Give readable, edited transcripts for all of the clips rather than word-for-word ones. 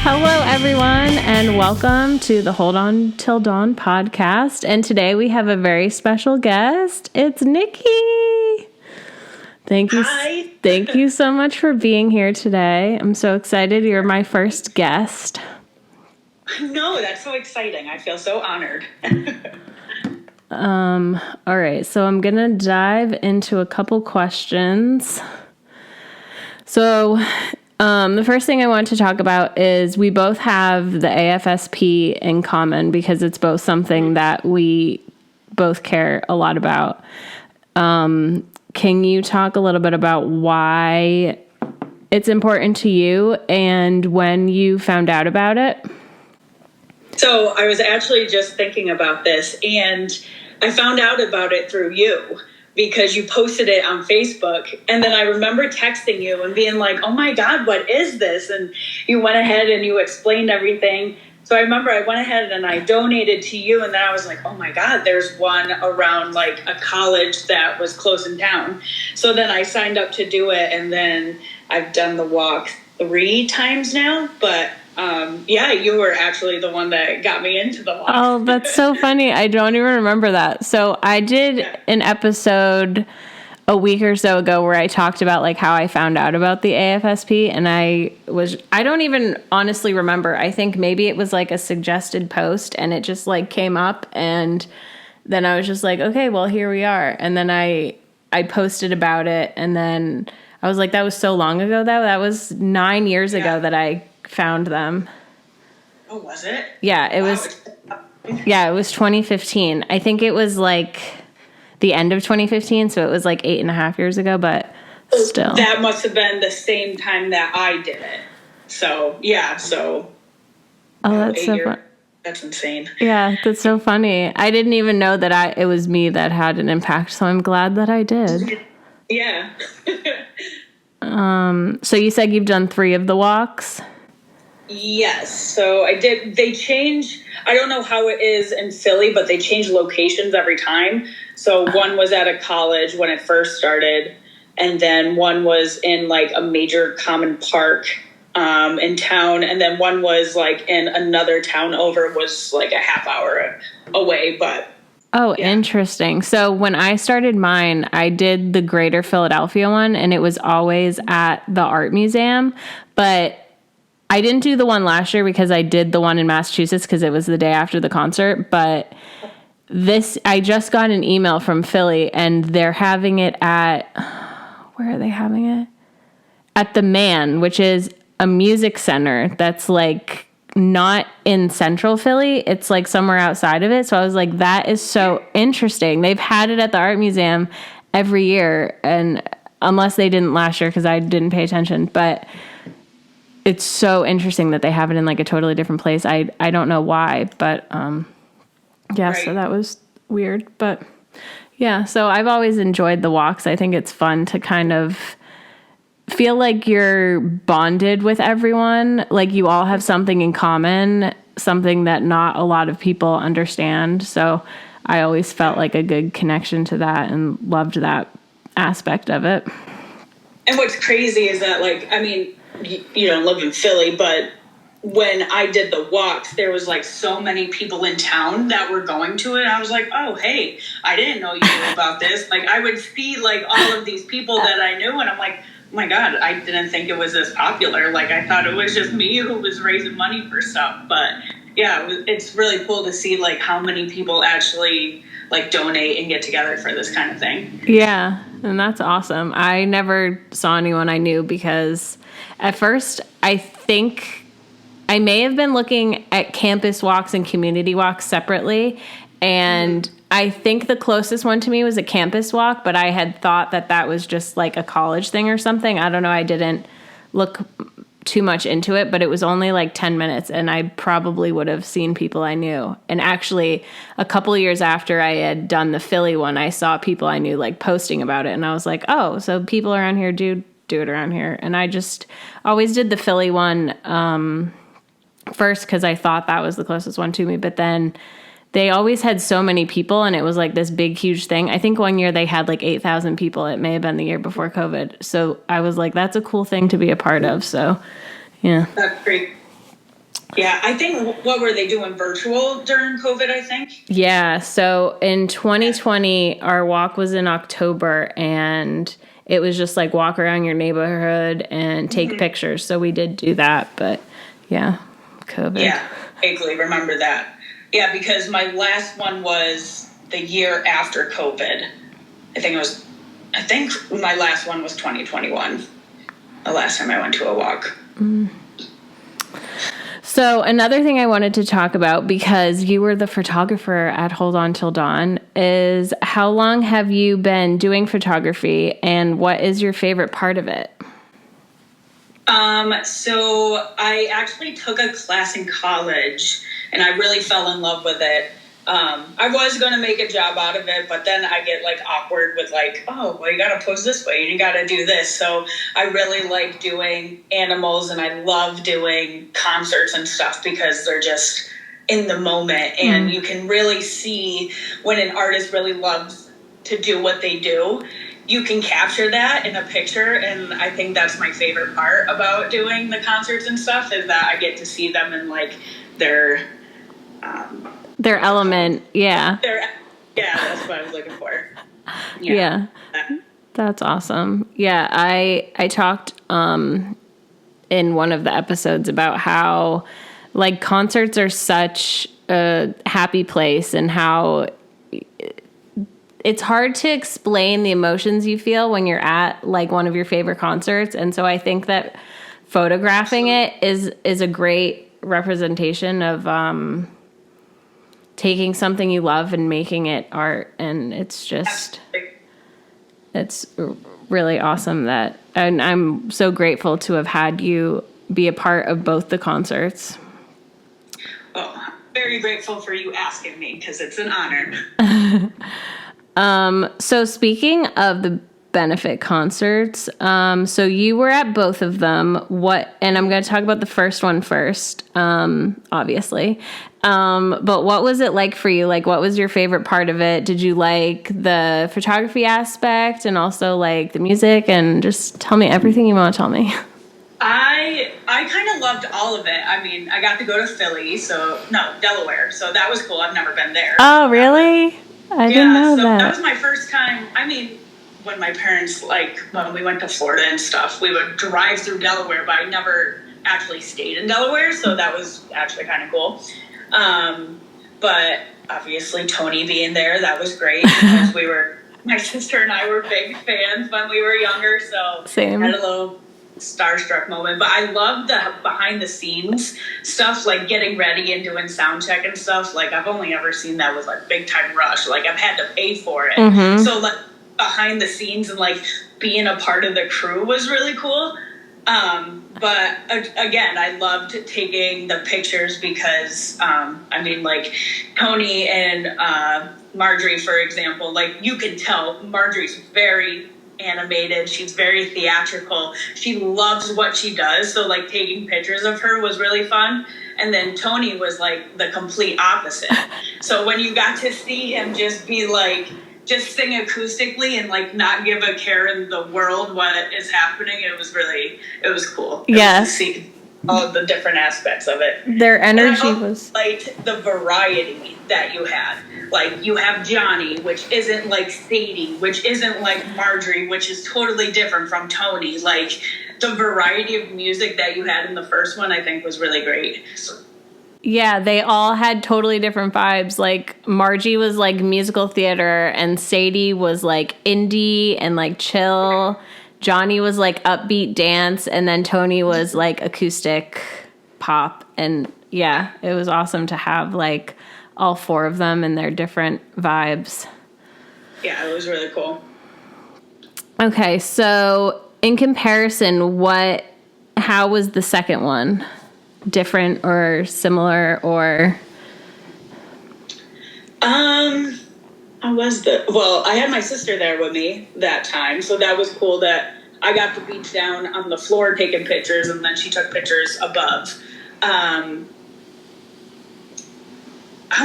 Hello, everyone, and welcome to the Hold On Till Dawn podcast. And today we have a very special guest. It's Nikki. Hi. Thank you so much for being here today. I'm so excited. You're my first guest. I know, that's so exciting. I feel so honored. All right, so I'm going to dive into a couple questions. So, the first thing I want to talk about is we both have the AFSP in common because it's both something that we both care a lot about. Can you talk a little bit about why it's important to you and when you found out about it? So I was actually just thinking about this, and I found out about it through you because you posted it on Facebook. And then I remember texting you and being like, oh my God, what is this? And you went ahead and you explained everything. So I remember I went ahead and I donated to you, and then I was like, oh my God, there's one around like a college that was close in town. So then I signed up to do it, and then I've done the walk 3 times now. But yeah, you were actually the one that got me into the walk. Oh, that's so funny. I don't even remember that. So I did an episode a week or so ago where I talked about like how I found out about the AFSP, and I don't even honestly remember. I think maybe it was like a suggested post and it just like came up, and then I was just like, okay, well, here we are. And then I posted about it, and then I was like, that was so long ago though. That was 9 years ago that I found them. Oh, was it? Yeah, it was. Yeah, it was 2015. I think it was like the end of 2015, so it was like 8.5 years ago, but still. That must have been the same time that I did it. So, yeah, so. Oh, that's so fun. That's insane. Yeah, that's so funny. I didn't even know that it was me that had an impact, so I'm glad that I did. Yeah. So you said you've done 3 of the walks? Yes. So I did. They change. I don't know how it is in Philly, but they change locations every time. So one was at a college when it first started, and then one was in like a major common park in town, and then one was like in another town over, was like a half hour away. But oh, yeah. Interesting. So when I started mine, I did the Greater Philadelphia one, and it was always at the art museum, but I didn't do the one last year because I did the one in Massachusetts because it was the day after the concert. But I just got an email from Philly, and they're having it at, where are they having it? At the Man, which is a music center that's like not in central Philly. It's like somewhere outside of it. So I was like, that is so interesting. They've had it at the art museum every year, and unless they didn't last year because I didn't pay attention, but it's so interesting that they have it in like a totally different place. I don't know why, but yeah, right. So that was weird. But yeah, so I've always enjoyed the walks. I think it's fun to kind of feel like you're bonded with everyone. Like you all have something in common, something that not a lot of people understand. So I always felt like a good connection to that and loved that aspect of it. And what's crazy is that, like, I mean, you don't live in Philly, but when I did the walks, there was like so many people in town that were going to it. I was like, oh, hey, I didn't know you knew about this. Like I would see like all of these people that I knew, and I'm like, oh my God, I didn't think it was this popular. Like I thought it was just me who was raising money for stuff. But yeah, it's really cool to see like how many people actually like donate and get together for this kind of thing. Yeah, and that's awesome. I never saw anyone I knew because at first I think I may have been looking at campus walks and community walks separately, and I think the closest one to me was a campus walk, but I had thought that was just like a college thing or something. I don't know. I didn't look too much into it, but it was only like 10 minutes, and I probably would have seen people I knew. And actually, a couple of years after I had done the Philly one, I saw people I knew like posting about it, and I was like, oh, so people around here do it around here. And I just always did the Philly one first because I thought that was the closest one to me, but then they always had so many people, and it was like this big, huge thing. I think one year they had like 8,000 people. It may have been the year before COVID. So I was like, that's a cool thing to be a part of. So, yeah. That's great. Yeah, I think, what were they doing, virtual during COVID, I think? Yeah, so in 2020, our walk was in October, and it was just like walk around your neighborhood and take pictures. So we did do that, but yeah, COVID. Yeah, vaguely remember that. Yeah, because my last one was the year after COVID. I think my last one was 2021, the last time I went to a walk. So another thing I wanted to talk about, because you were the photographer at Hold On Till Dawn, is how long have you been doing photography, and what is your favorite part of it? So I actually took a class in college, and I really fell in love with it. I was going to make a job out of it, but then I get like awkward with like, oh, well, you got to pose this way and you got to do this. So I really like doing animals, and I love doing concerts and stuff because they're just in the moment, and you can really see when an artist really loves to do what they do. You can capture that in a picture, and I think that's my favorite part about doing the concerts and stuff, is that I get to see them in like their element. Yeah. Yeah, that's what I was looking for. Yeah. That's awesome. Yeah, I talked in one of the episodes about how like concerts are such a happy place, and how it's hard to explain the emotions you feel when you're at like one of your favorite concerts. And so I think that photographing it is a great representation of taking something you love and making it art. And it's just, it's really awesome that, and I'm so grateful to have had you be a part of both the concerts. Oh, very grateful for you asking me, because it's an honor. So speaking of the benefit concerts, so you were at both of them. And I'm going to talk about the first one first, obviously. But what was it like for you? Like, what was your favorite part of it? Did you like the photography aspect and also like the music? And just tell me everything you want to tell me. I kind of loved all of it. I mean, I got to go to Delaware. So that was cool. I've never been there. Oh, really? I didn't know that. That was my first time. I mean, when my parents, like, when we went to Florida and stuff, we would drive through Delaware, but I never actually stayed in Delaware, so that was actually kind of cool. But obviously Tony being there, that was great, because my sister and I were big fans when we were younger, so Same. Had a little starstruck moment. But I loved the behind the scenes stuff, like getting ready and doing sound check and stuff. Like, I've only ever seen that with like Big Time Rush. Like, I've had to pay for it. So like behind the scenes and like being a part of the crew was really cool. But again, I loved taking the pictures because, I mean, like Tony and Marjorie, for example, like you can tell Marjorie's very animated. She's very theatrical. She loves what she does. So like taking pictures of her was really fun. And then Tony was like the complete opposite. So when you got to see him just be like, just sing acoustically and like not give a care in the world what is happening, it was cool. Yeah. To see all of the different aspects of it. Their energy was like the variety that you had. Like you have Johnny, which isn't like Sadie, which isn't like Marjorie, which is totally different from Tony. Like the variety of music that you had in the first one, I think was really great. Yeah, they all had totally different vibes. Like Margie was like musical theater, and Sadie was like indie and like chill. Johnny was like upbeat dance, and then Tony was like acoustic pop. And yeah, it was awesome to have like all four of them and their different vibes. Yeah, it was really cool. Okay, so in comparison, how was the second one? Different or similar or? I had my sister there with me that time, so that was cool that I got to be down on the floor taking pictures, and then she took pictures above. How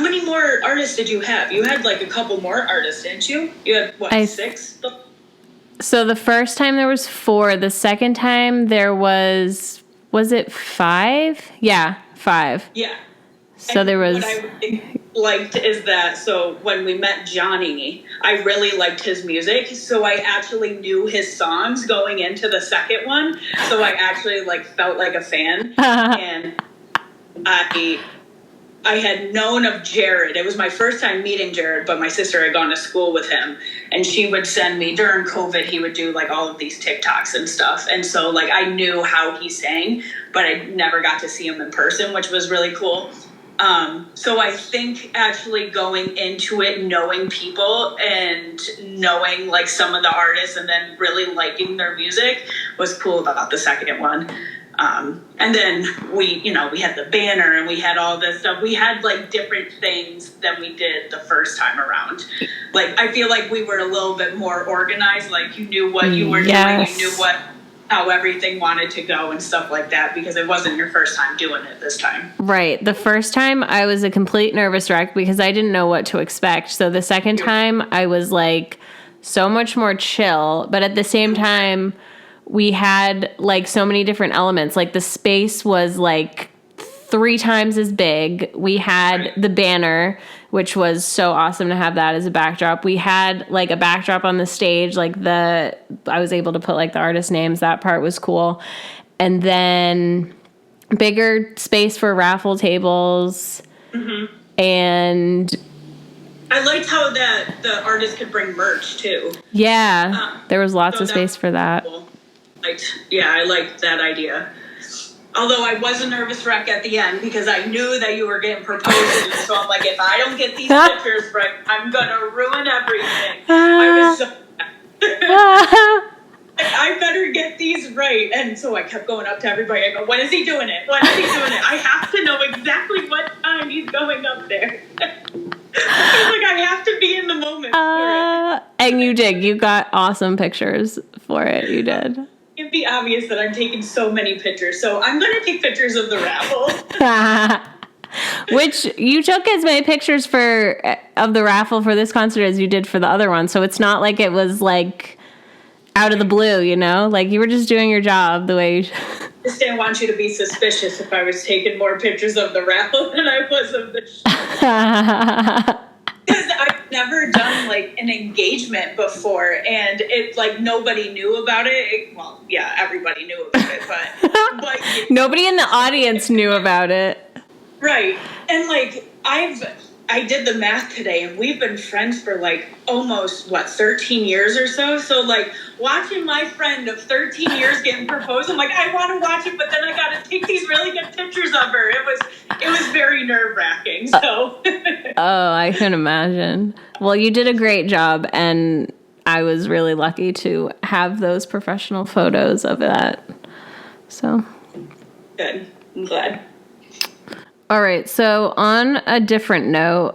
many more artists did you have? You had like a couple more artists, didn't you? You had what, 6? So the first time there was 4. The second time there was Was it 5? Yeah, 5. Yeah. So there was... What I really liked is that, so when we met Johnny, I really liked his music. So I actually knew his songs going into the second one. So I actually felt like a fan. And I had known of Jared. It was my first time meeting Jared, but my sister had gone to school with him. And she would send me, during COVID, he would do all of these TikToks and stuff. And so I knew how he sang, but I never got to see him in person, which was really cool. So I think actually going into it, knowing people and knowing some of the artists and then really liking their music was cool about the second one. And then we had the banner and we had all this stuff. We had different things than we did the first time around. I feel like we were a little bit more organized. You knew what you were doing. You knew how everything wanted to go and stuff like that, because it wasn't your first time doing it this time. Right. The first time I was a complete nervous wreck because I didn't know what to expect. So the second time I was so much more chill, but at the same time we had so many different elements. The space was 3 times as big. We had the banner, which was so awesome to have that as a backdrop. We had a backdrop on the stage, I was able to put the artist names. That part was cool. And then bigger space for raffle tables. Mm-hmm. And I liked how the artist could bring merch too. Yeah, there was lots of space for that. Cool. I liked that idea. Although I was a nervous wreck at the end because I knew that you were getting proposed to. So I'm if I don't get these pictures right, I'm going to ruin everything. I was so I better get these right. And so I kept going up to everybody. I go, when is he doing it? When is he doing it? I have to know exactly what time he's going up there. I have to be in the moment for it. And you did. You got awesome pictures for it. You did. It'd be obvious that I'm taking so many pictures. So I'm going to take pictures of the raffle. Which you took as many pictures of the raffle for this concert as you did for the other one. So it's not it was out of the blue, you were just doing your job the way you should. I just didn't want you to be suspicious if I was taking more pictures of the raffle than I was of the show. Because I've never done an engagement before, and it nobody knew about it. Well, yeah, everybody knew about it, but nobody in the audience knew about it. Right. And I did the math today, and we've been friends for almost 13 years or so. So watching my friend of 13 years getting proposed, I'm I want to watch it, but then I got to take these really good pictures of her. It was very nerve-wracking. So oh, I can imagine. Well, you did a great job, and I was really lucky to have those professional photos of that. So good. I'm glad. All right. So on a different note,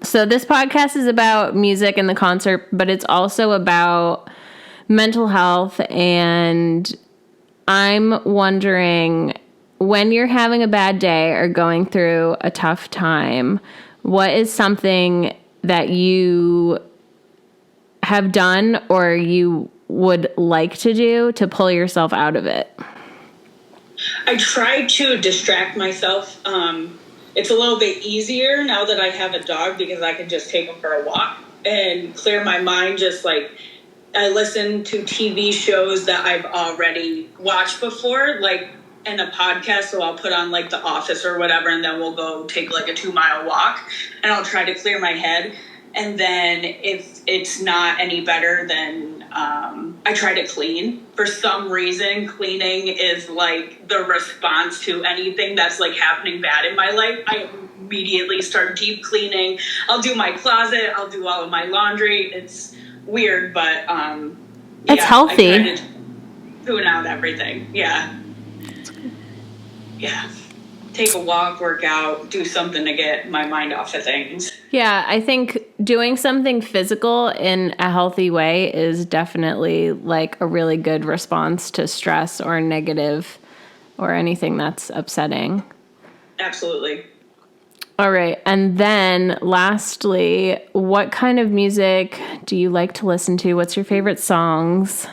so this podcast is about music and the concert, but it's also about mental health. And I'm wondering, when you're having a bad day or going through a tough time, what is something that you have done or you would like to do to pull yourself out of it? I try to distract myself. It's a little bit easier now that I have a dog because I can just take him for a walk and clear my mind. Just I listen to TV shows that I've already watched before, in a podcast. So I'll put on The Office or whatever, and then we'll go take a 2-mile walk, and I'll try to clear my head. And then if it's not any better, then I try to clean. For some reason, cleaning is the response to anything that's happening bad in my life. I immediately start deep cleaning. I'll do my closet. I'll do all of my laundry. It's weird, but it's healthy. I try to tune out everything. Yeah. Yeah. Take a walk, work out, do something to get my mind off of things. Yeah, I think doing something physical in a healthy way is definitely a really good response to stress or negative or anything that's upsetting. Absolutely. All right. And then lastly, what kind of music do you like to listen to? What's your favorite songs?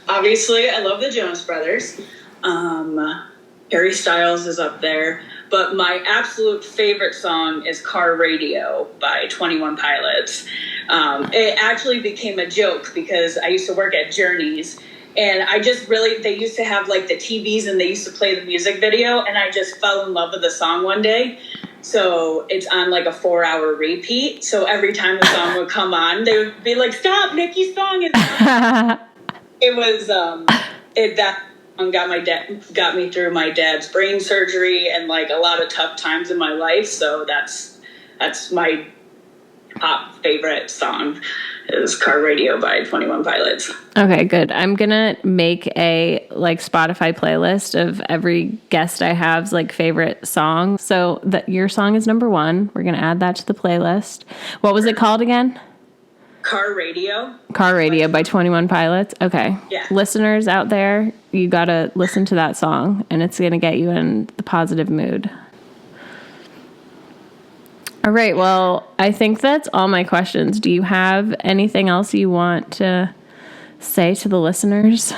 Obviously, I love the Jonas Brothers. Harry Styles is up there. But my absolute favorite song is Car Radio by 21 Pilots. It actually became a joke because I used to work at Journeys. And they used to have like the TVs and they used to play the music video. And I just fell in love with the song one day. So it's on like a 4-hour repeat. So every time the song would come on, they would be like, "Stop, Nikki's song is on." It was, that song got me through my dad's brain surgery and like a lot of tough times in my life. So that's my top favorite song is Car Radio by 21 Pilots. Okay, good. I'm going to make a like Spotify playlist of every guest I have's like favorite song. So that your song is number 1. We're going to add that to the playlist. What was it called again? Car Radio. Car Radio by 21 Pilots. Okay. Yeah. Listeners out there, you got to listen to that song and it's going to get you in the positive mood. All right. Well, I think that's all my questions. Do you have anything else you want to say to the listeners?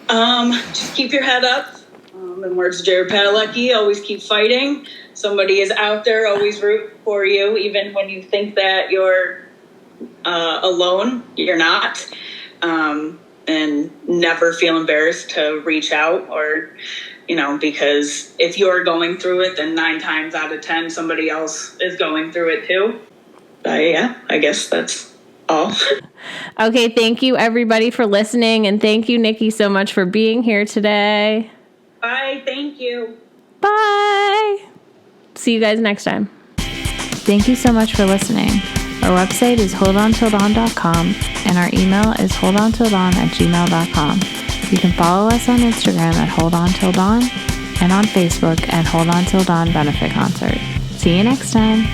Just keep your head up. In words of Jared Padalecki, always keep fighting. Somebody is out there, always root for you, even when you think that you're alone. You're not. And never feel embarrassed to reach out or, because if you're going through it, then 9 times out of 10, somebody else is going through it too. Yeah, I guess that's all. Okay, thank you everybody for listening, and thank you, Nikki, so much for being here today. Bye, thank you. Bye. See you guys next time. Thank you so much for listening. Our website is holdontilldawn.com, and our email is holdontilldawn@gmail.com. You can follow us on Instagram at holdontilldawn and on Facebook at Hold On Till Dawn Benefit Concert. See you next time.